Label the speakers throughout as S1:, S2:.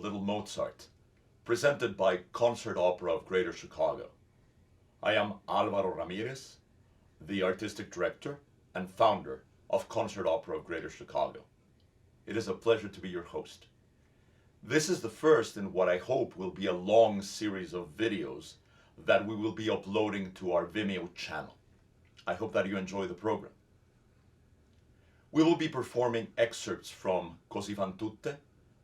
S1: Little Mozart, presented by Concert Opera of Greater Chicago. I am Alvaro Ramirez, the artistic director and founder of Concert Opera of Greater Chicago. It is a pleasure to be your host. This is the first in what I hope will be a long series of videos that we will be uploading to our Vimeo channel. I hope that you enjoy the program. We will be performing excerpts from Così fan tutte,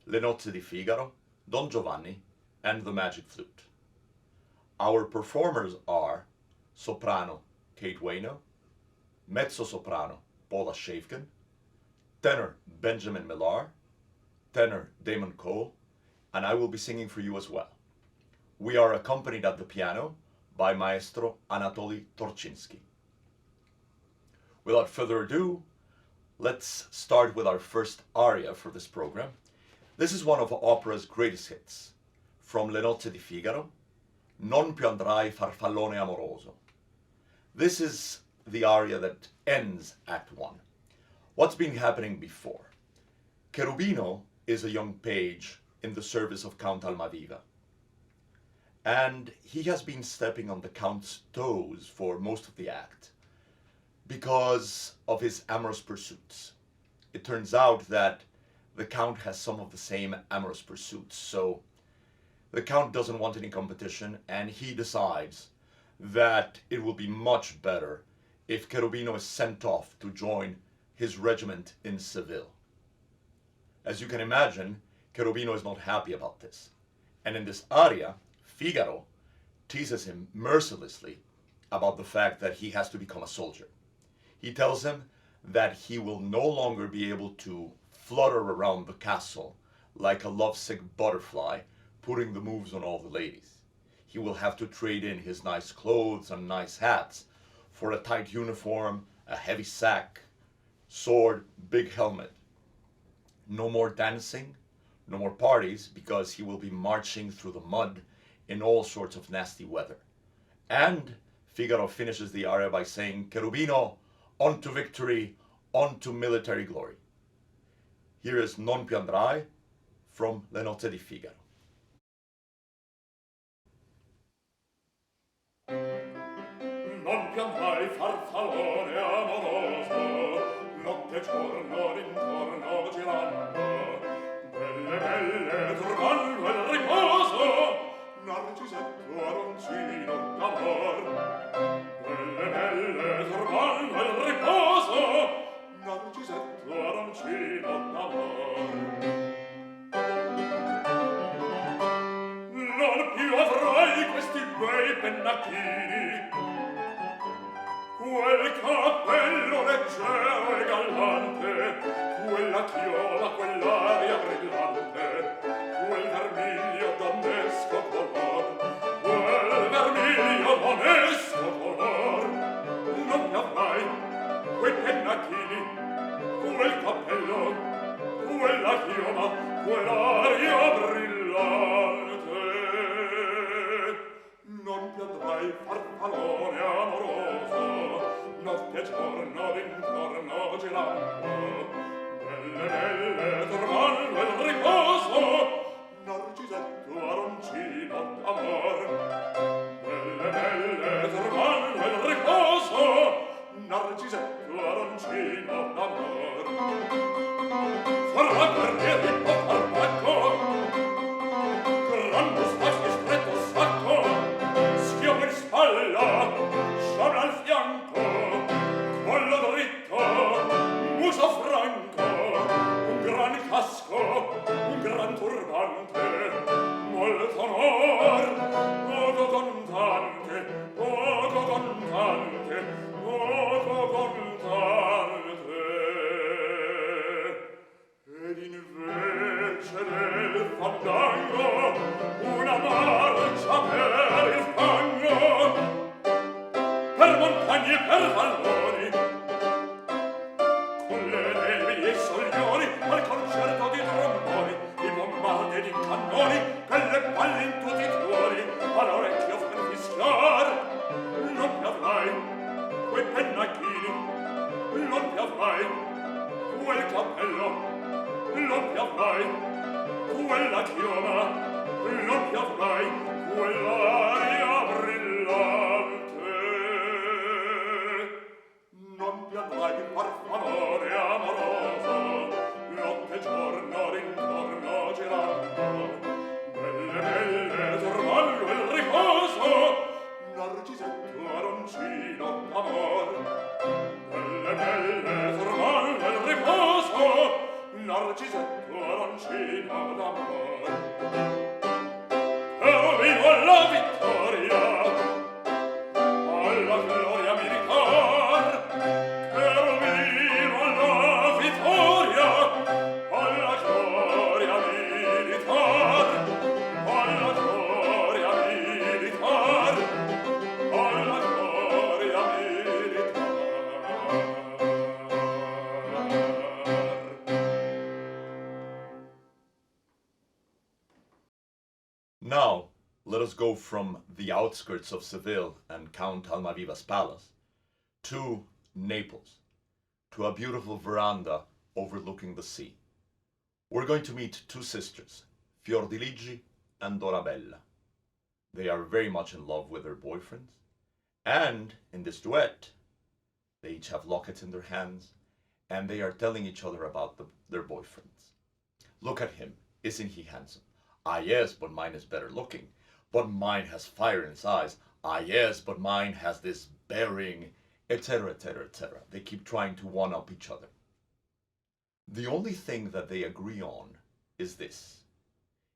S1: Le nozze di Figaro, Don Giovanni, and The Magic Flute. Our performers are soprano Kate Waino, mezzo-soprano Paula Schaefgen, tenor Benjamin Millar, tenor Damon Cole, and I will be singing for you as well. We are accompanied at the piano by Maestro Anatoly Torchinsky. Without further ado, let's start with our first aria for this program. This is one of opera's greatest hits, from Le nozze di Figaro, Non più andrai farfallone amoroso. This is the aria that ends Act 1. What's been happening before? Cherubino is a young page in the service of Count Almaviva, and he has been stepping on the Count's toes for most of the act because of his amorous pursuits. It turns out that the Count has some of the same amorous pursuits, so the Count doesn't want any competition, and he decides that it will be much better if Cherubino is sent off to join his regiment in Seville. As you can imagine, Cherubino is not happy about this, and in this aria, Figaro teases him mercilessly about the fact that he has to become a soldier. He tells him that he will no longer be able to flutter around the castle like a lovesick butterfly, putting the moves on all the ladies. He will have to trade in his nice clothes and nice hats for a tight uniform, a heavy sack, sword, big helmet. No more dancing, no more parties, because he will be marching through the mud in all sorts of nasty weather. And Figaro finishes the aria by saying, Cherubino, on to victory, on to military glory. Here is Non più andrai from Le nozze di Figaro.
S2: Non più andrai farfallone amoroso, notte e giorno d'intorno girando, belle belle turbando il riposo, narcisetto aroncino d'amor. Belle belle turbando il riposo, narcisetto aroncino d'amor. Non più avrai questi bei pennacchini, quel cappello leggero e gallante, quella chiola, quell'aria brillante, quel vermiglio donnesco color, quel vermiglio donnesco color. Non mi avrai quei pennacchini, quel cappello, quella chiola, quell'aria brillante. Non ti andrai farfallone amoroso, notte e giorno d'intorno girando, belle belle turbando il riposo, narcisetto aroncino d'amor. Belle belle turbando il riposo, narcisetto aroncino d'amor. Farà guerrieri po' farmacco, gran mustacchi stretto sacco, schiuma in spalla, sciabla al fianco, collo dritto, muso franco, un gran casco, un gran turbante, molto onor, poco contante, poco contante, poco contante. Ed invece del fandango una marcia per il fango, per montagne e per valloni, con le nevi e i soglioni, al concerto di tromboni, di bombarde e di cannoni, che le palle in tutti i tuoni all'orecchio fan fischiar. Non mi avrai quei pennacchini, non mi avrai quel cappello, non mi avrai quella chioma, non più avrai quell'aria brillante. Non più avrai il parfumore amoroso, notte e giorno rintorno girando. Belle, belle, torvallo il riposo, narcisetto aroncino d'amor. Belle, belle, torvallo il riposo, narcisetto aroncino d'amor. Ero vivo alla vittoria, alla gloria militar. Ero vivo alla vittoria, alla gloria militar. Alla gloria militar, alla gloria militar.
S1: Now, let us go from the outskirts of Seville and Count Almaviva's palace to Naples, to a beautiful veranda overlooking the sea. We're going to meet two sisters, Fiordiligi and Dorabella. They are very much in love with their boyfriends, and in this duet, they each have lockets in their hands, and they are telling each other about their boyfriends. Look at him, isn't he handsome? Ah yes, but mine is better looking. But mine has fire in his eyes. Ah yes, but mine has this bearing, etc., etc., etc. They keep trying to one-up each other. The only thing that they agree on is this: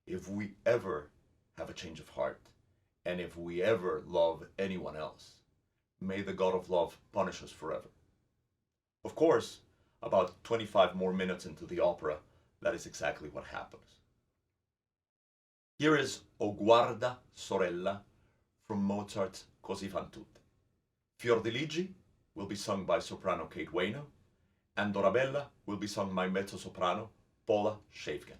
S1: if we ever have a change of heart, and if we ever love anyone else, may the God of love punish us forever. Of course, about 25 more minutes into the opera, that is exactly what happens. Here is O guarda, sorella, from Mozart's Così fan tutte. Fiordiligi will be sung by soprano Kate Waino, and Dorabella will be sung by mezzo-soprano Paula Schaefgen.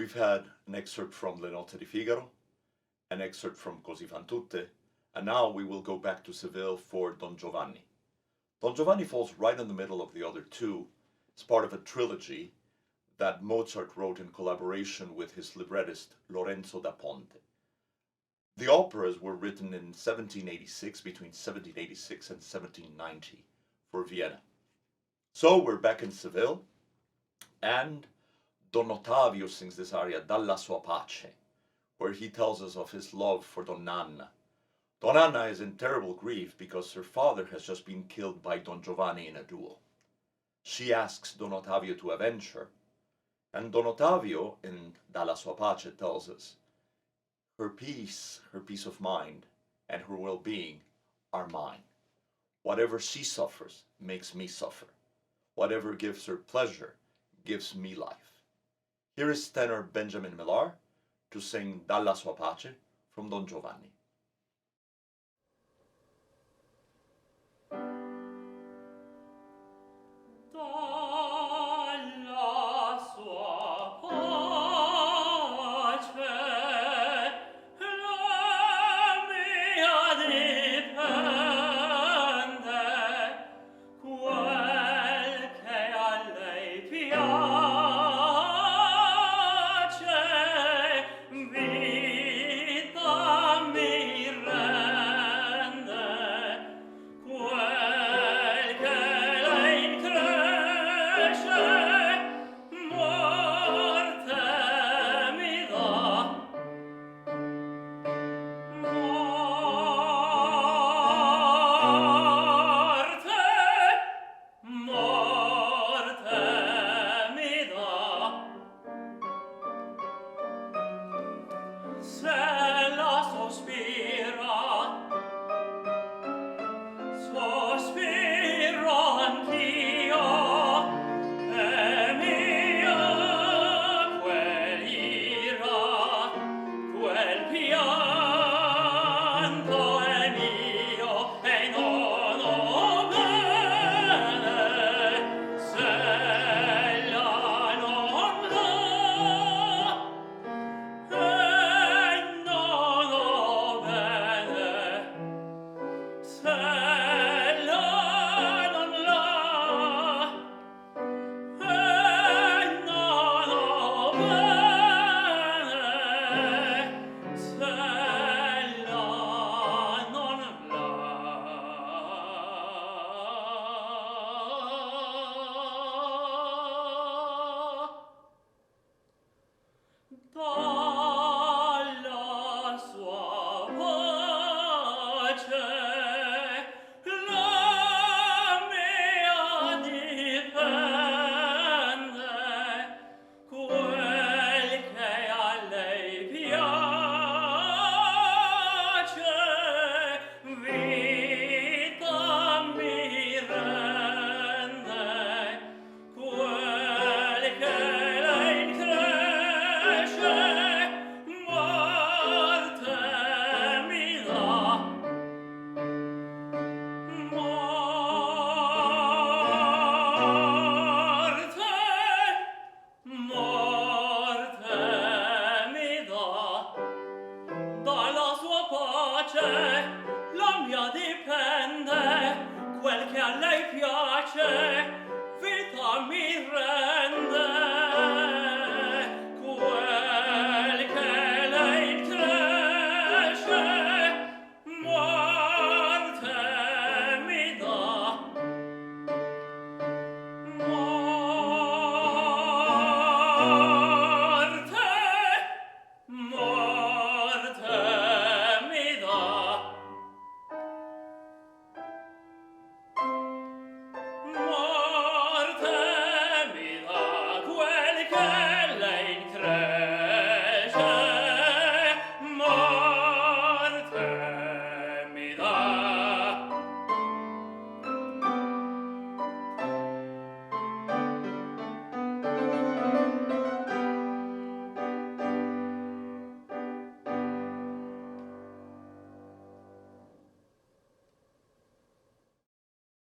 S1: we've had an excerpt from Le Notte di Figaro, an excerpt from Così fan tutte, and now we will go back to Seville for Don Giovanni. Don Giovanni falls right in the middle of the other two. It's part of a trilogy that Mozart wrote in collaboration with his librettist Lorenzo da Ponte. The operas were written in 1786, between 1786 and 1790 for Vienna. So we're back in Seville, and Don Ottavio sings this aria, Dalla sua pace, where he tells us of his love for Don Anna. Don Anna is in terrible grief because her father has just been killed by Don Giovanni in a duel. She asks Don Ottavio to avenge her, and Don Ottavio, in Dalla sua pace, tells us, her peace of mind, and her well-being are mine. Whatever she suffers makes me suffer. Whatever gives her pleasure gives me life. Here is tenor Benjamin Millar to sing Dalla sua pace from Don Giovanni.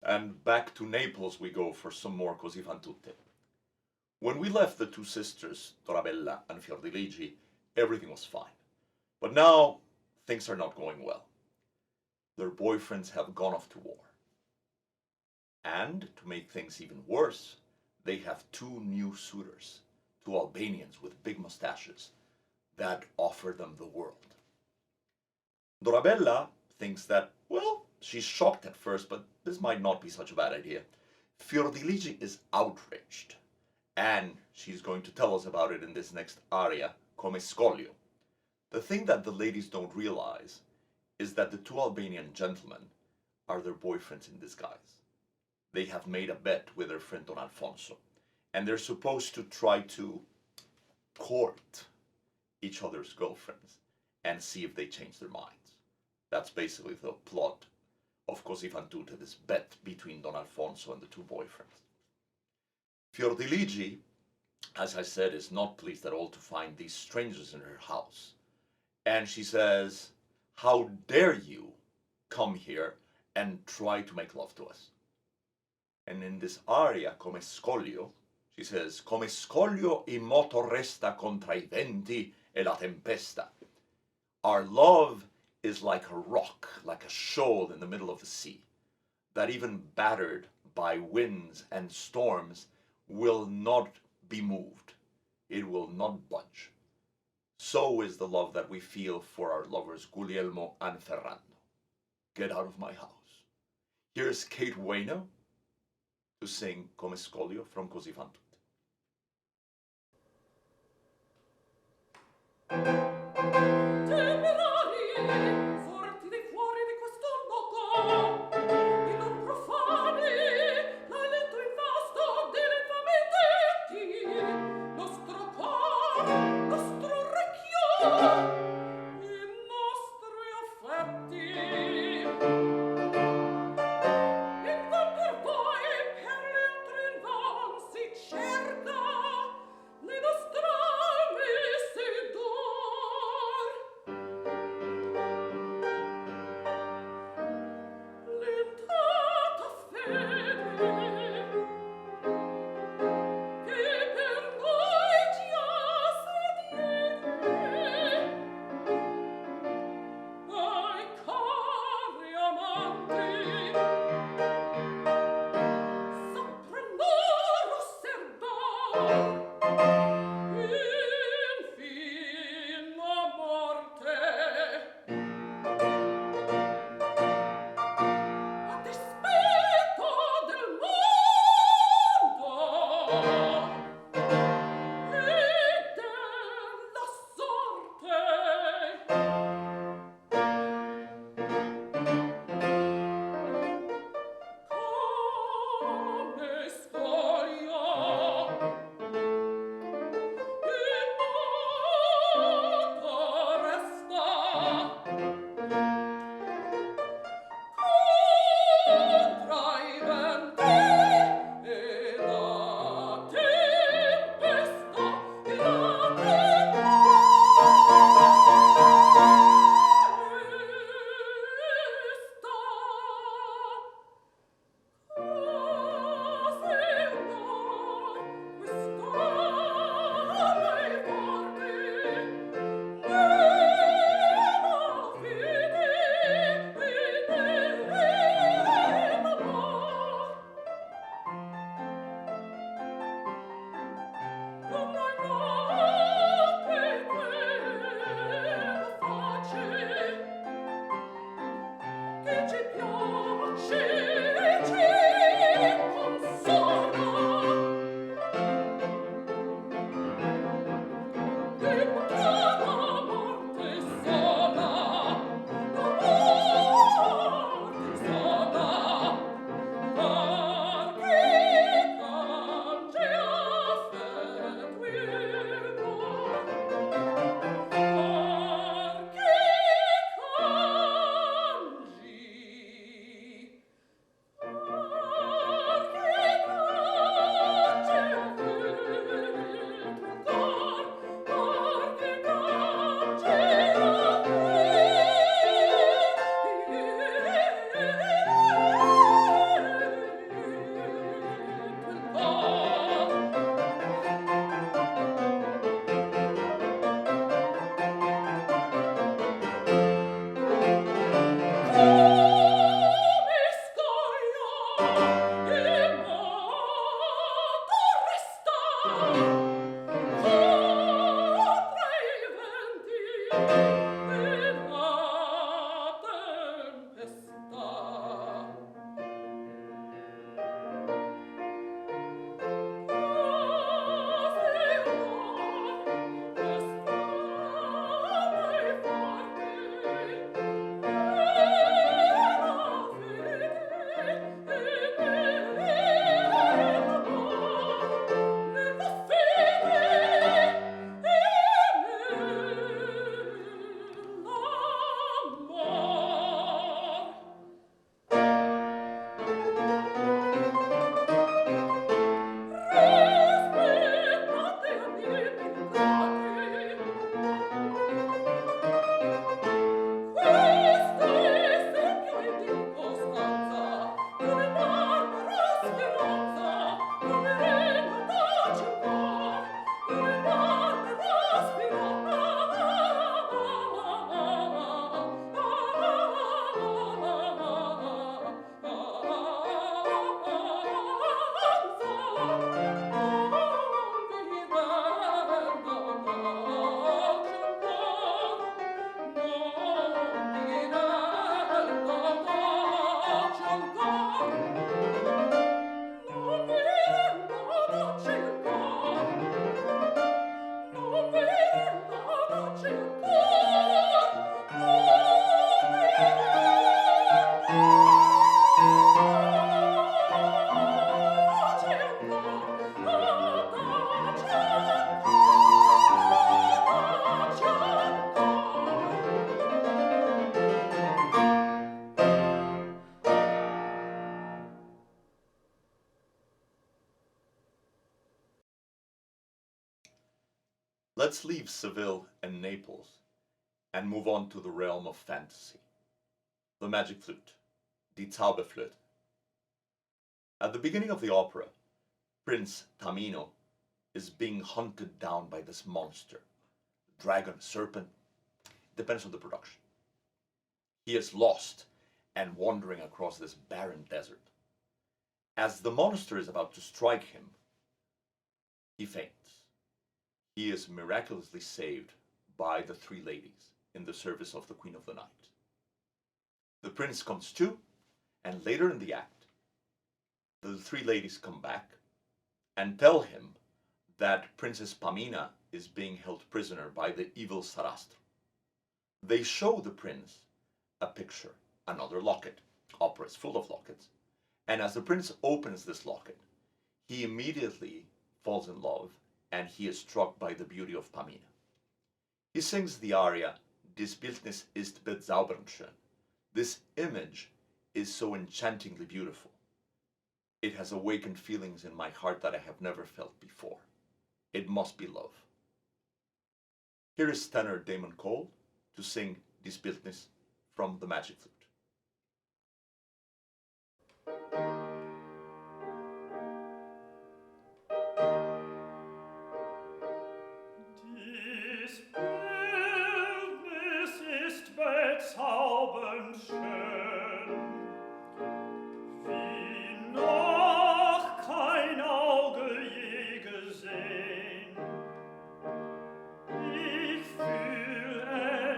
S1: And back to Naples we go for some more Così fan tutte. When we left the two sisters, Dorabella and Fiordiligi, everything was fine. But now, things are not going well. Their boyfriends have gone off to war. And, to make things even worse, they have two new suitors, two Albanians with big mustaches, that offer them the world. Dorabella thinks that, well, she's shocked at first, but this might not be such a bad idea. Fiordiligi is outraged, and she's going to tell us about it in this next aria, Come Scoglio. The thing that the ladies don't realize is that the two Albanian gentlemen are their boyfriends in disguise. They have made a bet with their friend Don Alfonso, and they're supposed to try to court each other's girlfriends and see if they change their minds. That's basically the plot of Così fan tutte, this bet between Don Alfonso and the two boyfriends. Fiordiligi, as I said, is not pleased at all to find these strangers in her house. And she says, "How dare you come here and try to make love to us?" And in this aria, Come Scoglio, she says, "Come scoglio in moto resta contra I venti e la tempesta." Our love is like a rock, like a shoal in the middle of the sea, that even battered by winds and storms will not be moved. It will not budge. So is the love that we feel for our lovers Guglielmo and Ferrando. Get out of my house. Here's Kate Waino to sing Come Scoglio from Così fan tutte.
S3: Forti di fuori di questo loco, i non profani, l'alento invasto dell'infame detti, nostro cor, nostro orecchio, i nostri affetti. In van per voi, per le altre in van si cerca, le nostre alme si dor. Lentata fede, che per noi già sediete, ai cari amanti, sopra loro serbar, infin la morte. A dispetto del mondo e della sorte. Come scoglio in moto resta contra i venti e la tempesta, e la che ci piace e ci consola, e potrà la morte sola, la morte sola, perché cange affetto il cor, perché cangi
S1: Let's leave Seville and Naples and move on to the realm of fantasy. The magic flute, die Zauberflöte. At the beginning of the opera, Prince Tamino is being hunted down by this monster, dragon, serpent, depends on the production. He is lost and wandering across this barren desert. As the monster is about to strike him, he faints. He is miraculously saved by the three ladies in the service of the Queen of the Night. The prince comes to, and later in the act, the three ladies come back and tell him that Princess Pamina is being held prisoner by the evil Sarastro. They show the prince a picture, another locket. Opera is full of lockets. And as the prince opens this locket, he immediately falls in love and he is struck by the beauty of Pamina. He sings the aria, Dies Bildnis ist bezaubernd schön. This image is so enchantingly beautiful. It has awakened feelings in my heart that I have never felt before. It must be love. Here is tenor Damon Cole to sing Dies Bildnis from the Magic Flute.
S2: Dies Bildnis ist bezaubernd schön, wie noch kein Auge je gesehen. Ich fühl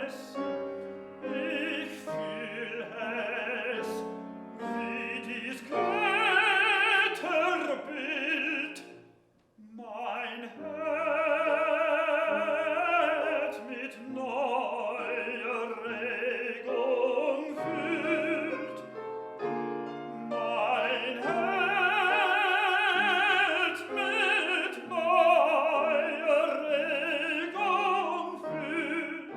S2: es, wie dies Götterbild mein Herz mit neuer Regung füllt. Mein Herz mit neuer Regung füllt.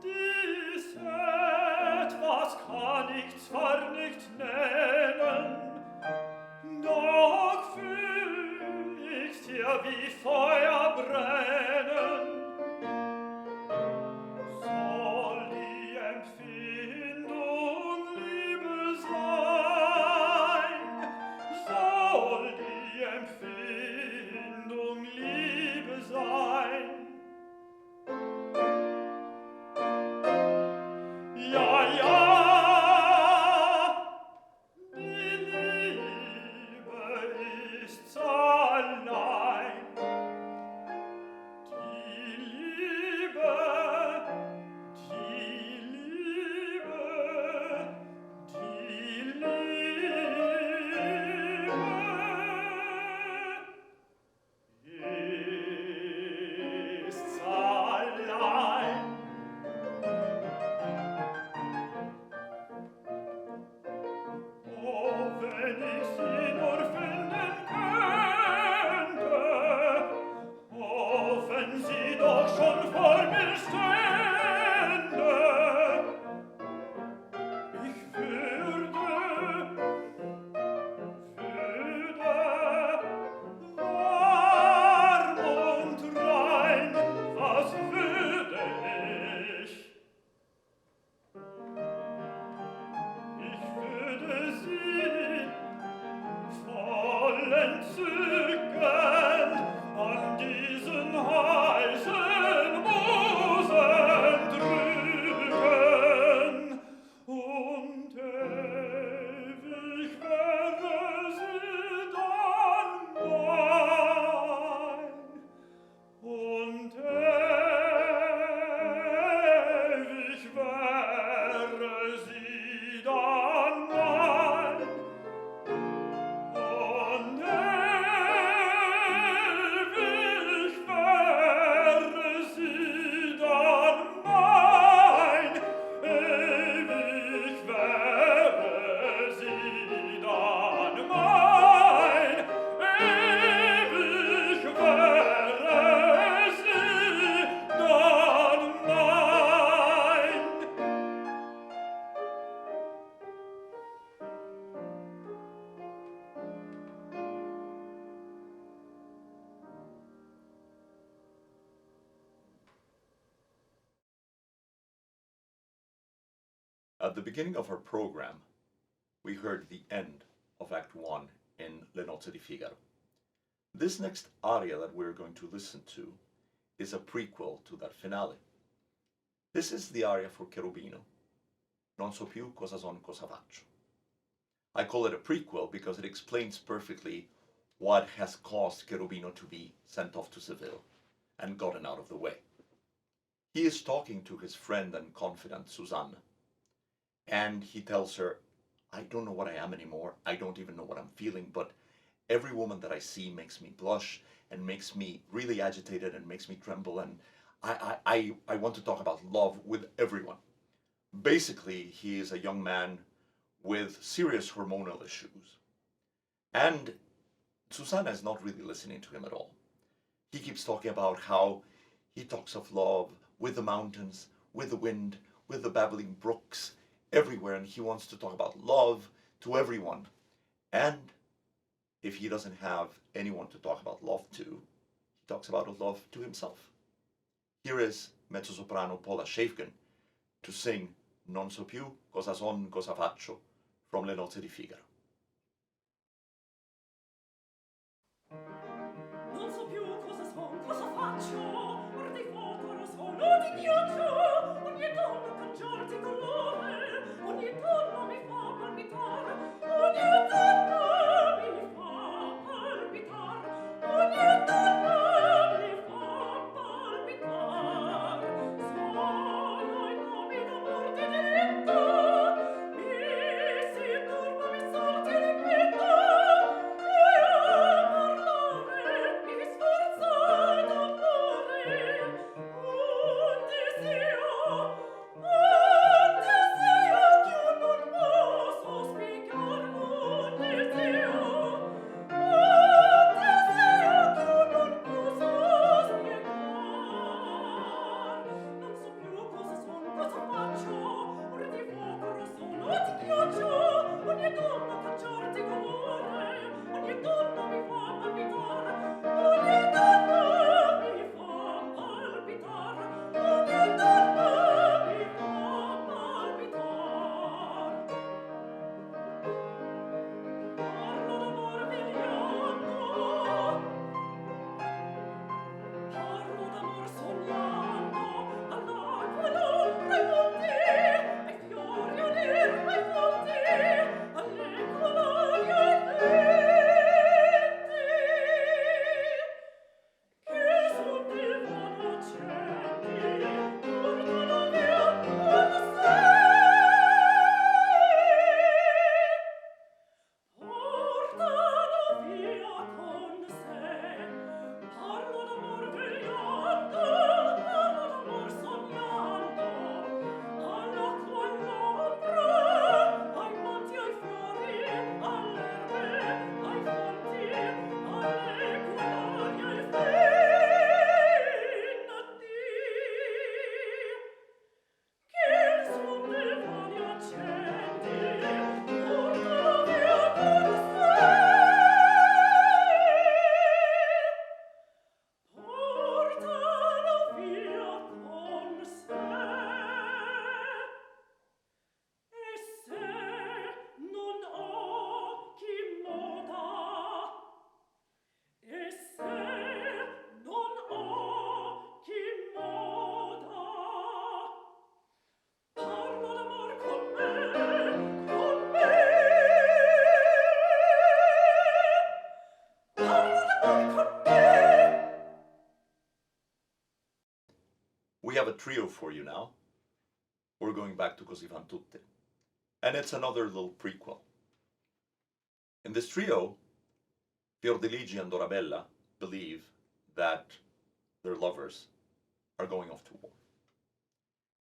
S2: Dies etwas kann ich zwar nicht nennen, doch fühl ich's ja wie Feuer brennen. Soll die Empfindung Liebe sein, soll die Empfindung
S1: At the beginning of our program, we heard the end of Act 1 in Le Nozze di Figaro. This next aria that we're going to listen to is a prequel to that finale. This is the aria for Cherubino, Non so più cosa son cosa faccio. I call it a prequel because it explains perfectly what has caused Cherubino to be sent off to Seville and gotten out of the way. He is talking to his friend and confidant Susanna, and he tells her, I don't know what I am anymore, I don't even know what I'm feeling, but every woman that I see makes me blush and makes me really agitated and makes me tremble, and I want to talk about love with everyone. Basically, he is a young man with serious hormonal issues. And Susanna is not really listening to him at all. He keeps talking about how he talks of love with the mountains, with the wind, with the babbling brooks, everywhere, and he wants to talk about love to everyone. And if he doesn't have anyone to talk about love to, he talks about love to himself. Here is mezzo-soprano Paula Schaefgen to sing Non so più cosa son, cosa faccio from Le Nozze di Figaro.
S3: Non so più cosa son, cosa faccio, or di fuoco lo sono, di ghiaccio, ogni donna cangiar di colore, ogni donna mi fa palpitare, ogni donna mi fa palpitare, ogni donna mi fa palpitare. Sono in nome d'amor di diritto, mi si turba, mi sorge di petto, e a parlare mi sforza d'amore, un desio ch'io non posso spiegar, un desio ch'io non posso spiegar. Non so più cosa son, cosa faccio, or di fuoco rossolo, di ghiaccio, ogni donna cangiar di colore, ogni donna mi fa palpitare, ogni donna mi fa palpitare, ogni donna mi fa palpitare. Parlo d'amor vegliando, parlo d'amor sognando, all'acqua, all'ombra, ai monti, ai fiori, all'erba, ai fonti, alle colori, ai venti, che sul divano accendi, portano via con sé. Portano via con sé. Parlo d'amor vegliando, parlo d'amor sognando, all'acqua, all'ombra, ai monti, ai fiori, all'erbe, ai fonti, alle colori, ai venti, che sul divano accendi, portano via con sé. Portano via con sé. E se non ho chi moda, e se non ho chi moda, parlo d'amor con me, con me. Parlo d'amor con me.
S1: We have a trio for you now. We're going back to Così fan tutte. And it's another little prequel. In this trio, Fiordiligi and Dorabella believe that their lovers are going off to war.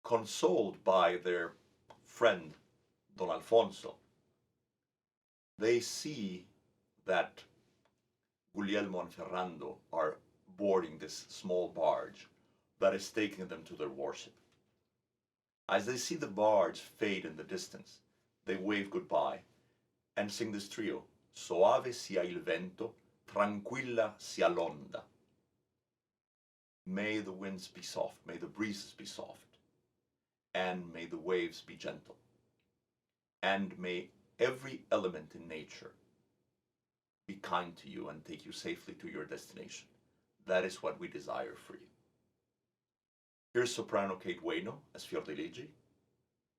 S1: Consoled by their friend Don Alfonso, they see that Guglielmo and Ferrando are boarding this small barge that is taking them to their warship. As they see the barge fade in the distance, they wave goodbye and sing this trio, Soave sia il vento, tranquilla sia l'onda. May the winds be soft, may the breezes be soft, and may the waves be gentle. and may every element in nature be kind to you and take you safely to your destination. That is what we desire for you. Here's soprano Kate Waino as Fiordiligi,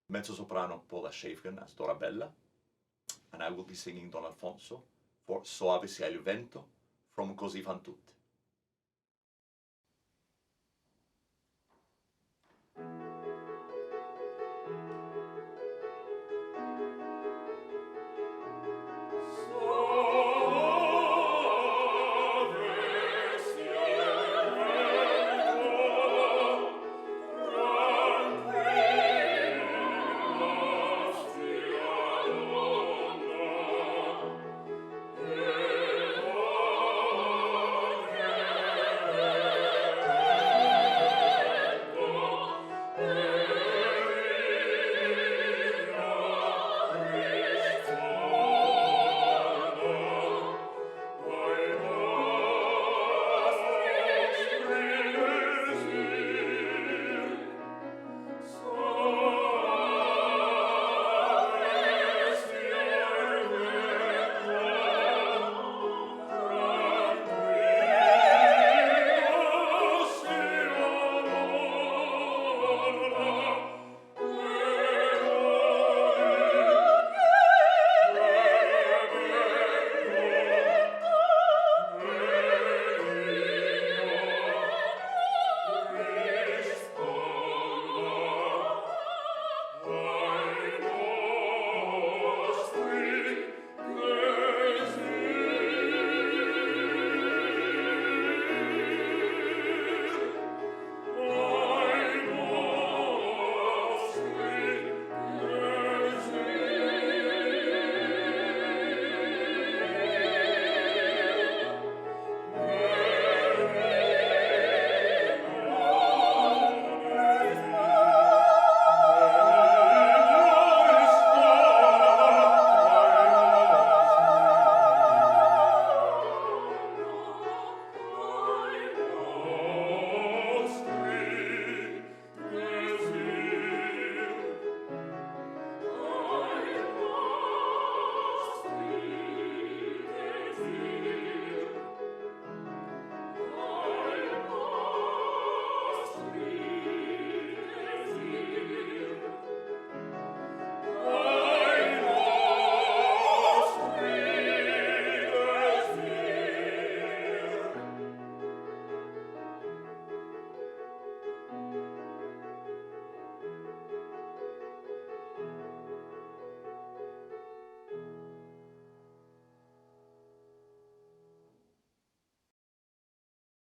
S1: mezzo-soprano Paula Schaefgen as Dorabella, and I will be singing Don Alfonso for Soave sia il vento from Così fan tutte.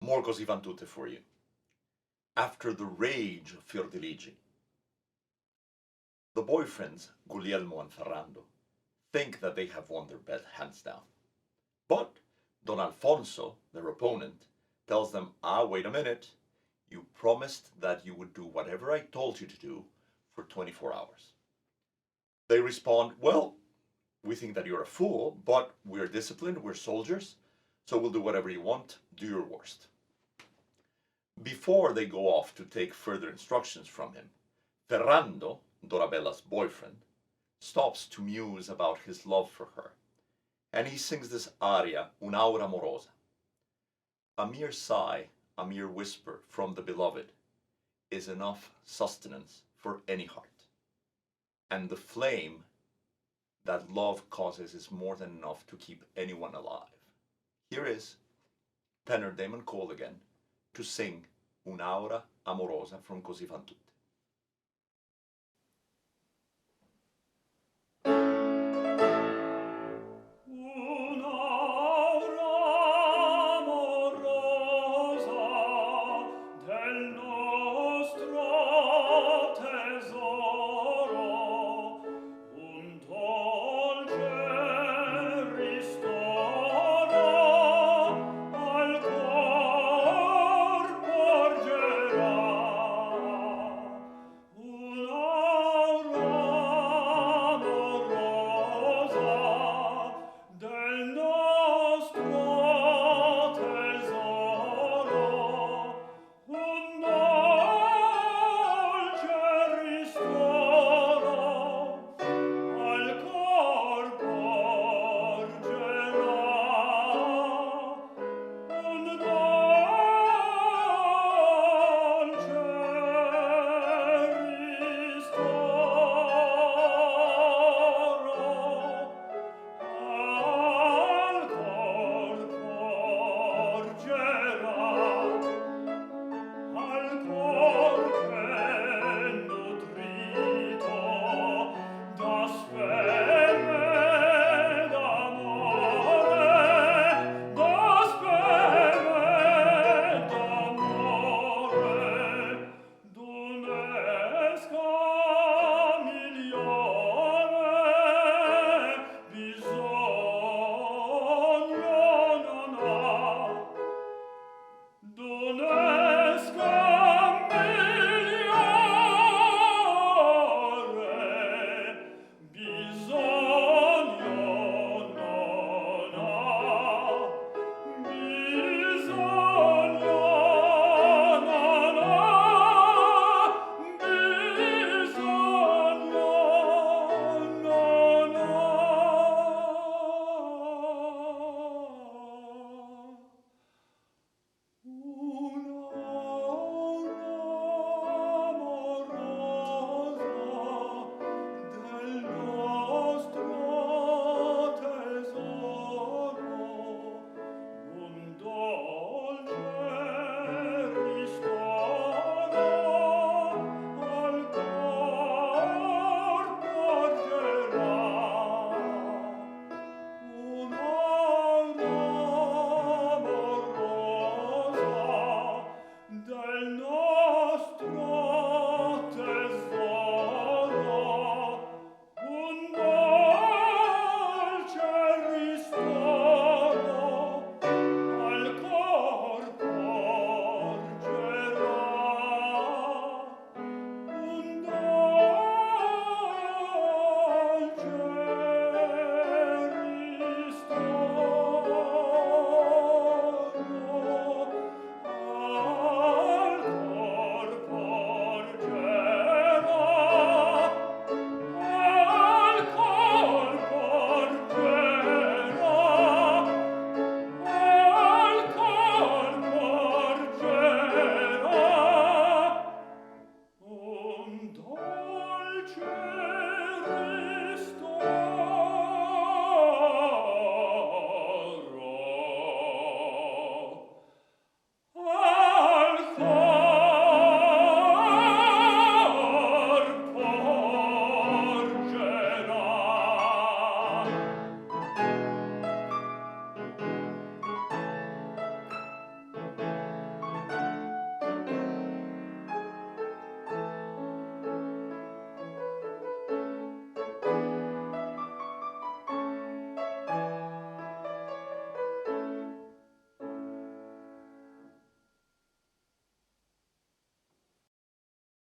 S1: More Così fan tutte for you. After the rage of Fiordiligi, the boyfriends, Guglielmo and Ferrando, think that they have won their bet hands down. But Don Alfonso, their opponent, tells them, wait a minute, you promised that you would do whatever I told you to do for 24 hours. They respond, well, we think that you're a fool, but we're disciplined, we're soldiers, so we'll do whatever you want, do your worst. Before they go off to take further instructions from him, Ferrando, Dorabella's boyfriend, stops to muse about his love for her, and he sings this aria, Un'aura amorosa. A mere sigh, a mere whisper from the beloved is enough sustenance for any heart. And the flame that love causes is more than enough to keep anyone alive. Here is tenor Damon Cole again to sing Un'aura amorosa from Così fan tutte.
S3: Del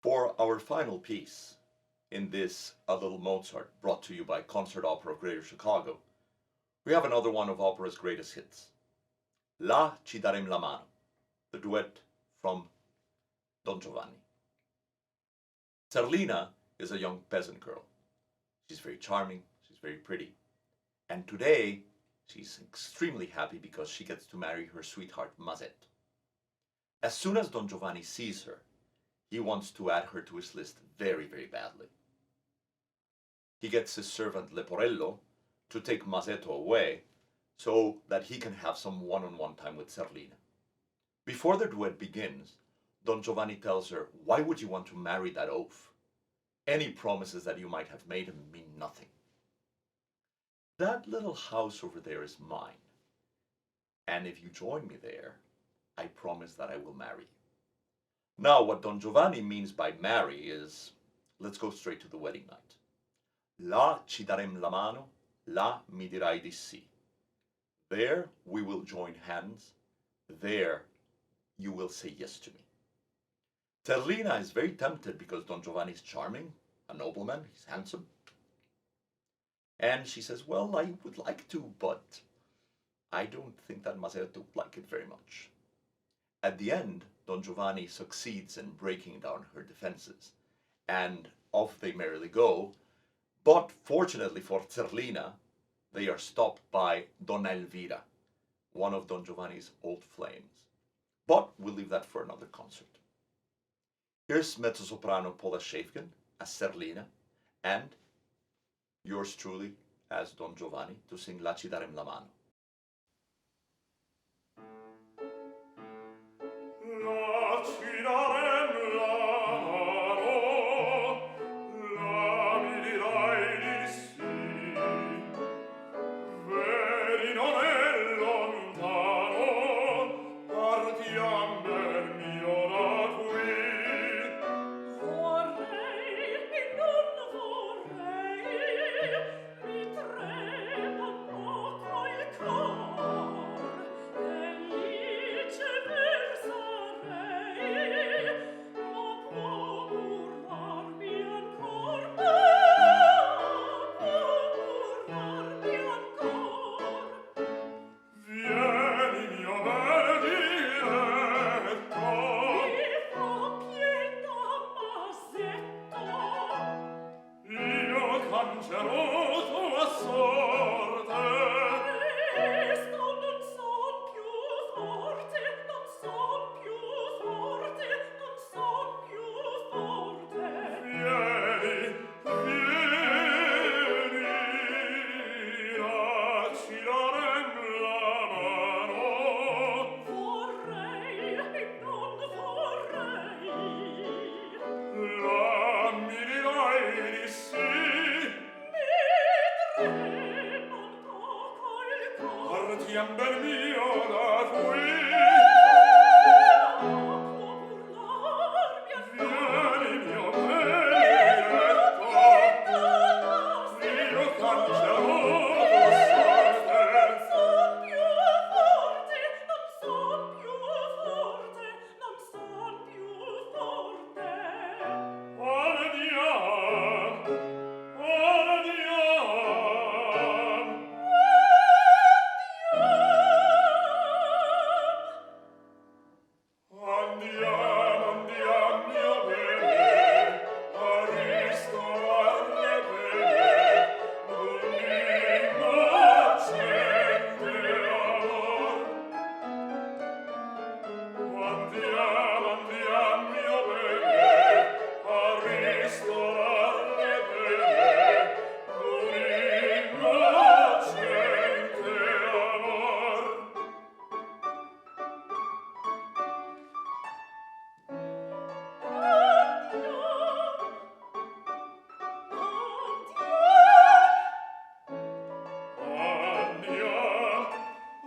S1: For our final piece in this A Little Mozart, brought to you by Concert Opera of Greater Chicago, we have another one of opera's greatest hits, La ci darem la mano, the duet from Don Giovanni. Zerlina is a young peasant girl. She's very charming, she's very pretty, and today she's extremely happy because she gets to marry her sweetheart Mazzetto. As soon as Don Giovanni sees her, he wants to add her to his list very, very badly. He gets his servant Leporello to take Mazzetto away so that he can have some one-on-one time with Zerlina. Before the duet begins, Don Giovanni tells her, "Why would you want to marry that oaf? Any promises that you might have made him mean nothing. That little house over there is mine, and if you join me there, I promise that I will marry you." Now, what Don Giovanni means by marry is, let's go straight to the wedding night. La ci darem la mano, la mi dirai di sì. There we will join hands, there you will say yes to me. Zerlina is very tempted because Don Giovanni is charming, a nobleman, he's handsome. And she says, well, I would like to, but I don't think that Mazzetto would like it very much. At the end, Don Giovanni succeeds in breaking down her defenses, and off they merrily go. But fortunately for Zerlina, they are stopped by Donna Elvira, one of Don Giovanni's old flames. But we'll leave that for another concert. Here's mezzo-soprano Paula Schaefgen as Zerlina, and yours truly as Don Giovanni to sing La ci darem la mano.
S2: La ci darem la mano, la mi dirai di sì. Vedi non è lontano, partiam per mio da qui.
S3: Vorrei e non vorrei, mi trema poco il cor, e lì c'è verso
S2: bel mio da qui. Vieni mio benedetto, io cancerò tua sorte. Andiam, andiam. Andiam, andiam, mio bene, a ristorar le pene d'un innocente amor. Andiam, andiam, mio bene, a ristorar le pene d'un innocente amor. Andiam,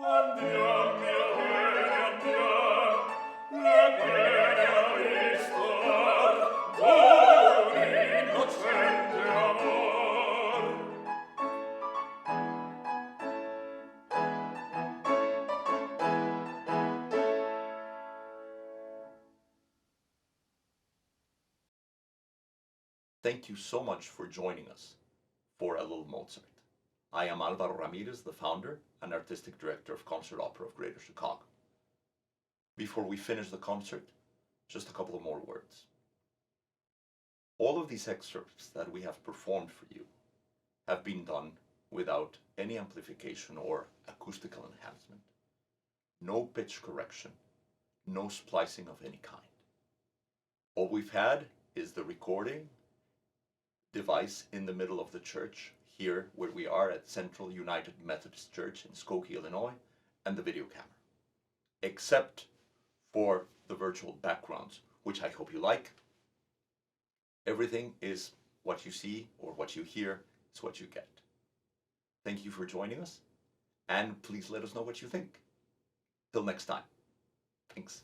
S2: andiam, mio bene, andiam, le pene a ristorar d'un innocente amor.
S1: Thank you so much for joining us for A Little Mozart. I am Alvaro Ramirez, the founder and artistic director of Concert Opera of Greater Chicago. Before we finish the concert, just a couple of more words. All of these excerpts that we have performed for you have been done without any amplification or acoustical enhancement. No pitch correction, no splicing of any kind. All we've had is the recording device in the middle of the church, here where we are at Central United Methodist Church in Skokie, Illinois, and the video camera. Except for the virtual backgrounds, which I hope you like. Everything is what you see or what you hear is what you get. Thank you for joining us, and please let us know what you think. Till next time. Thanks.